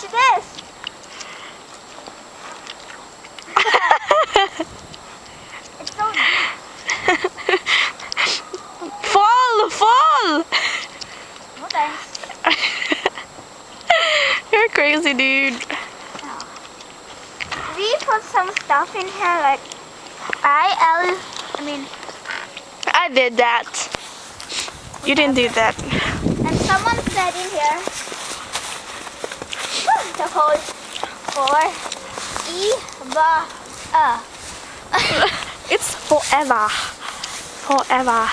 Watch this. It's so deep. Fall! No thanks. You're crazy, dude. We put some stuff in here like I I did that. You didn't do that. and someone said in here the whole for Eva. It's forever. Forever.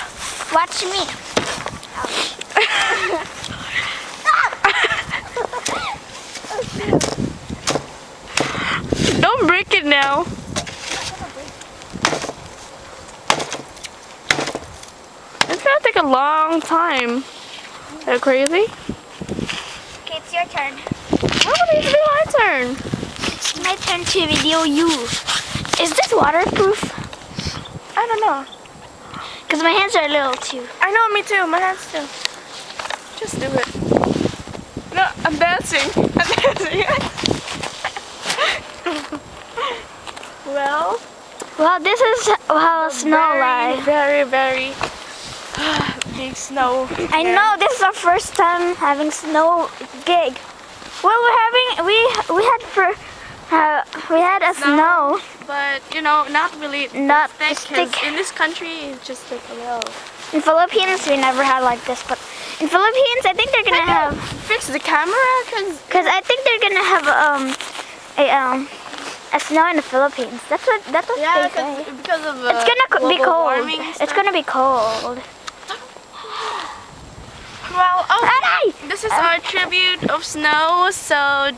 Watch me. Don't break it now. It's gonna take a long time. Are you crazy? Okay, it's your turn. Why would it be my turn? It's my turn to video you. Is this waterproof? I don't know. Because my hands are a little too. I know, me too. My hands too. Just do it. No, I'm dancing. I'm dancing. Well, Well, this is how snow lies. very big snow. I know this is our first time having snow gig. Well, we had a snow. But you know, not really Not thick. 'Cause thick. in this country, it's just like a little. In Philippines, we never had like this, but in Philippines, I think they're gonna have. Fix the camera, Cause I think they're gonna have a snow in the Philippines. That's what yeah, they say. because of It's gonna be global cold. warming and It's stuff. gonna be cold. Well, Aray! this is our tribute of snow. So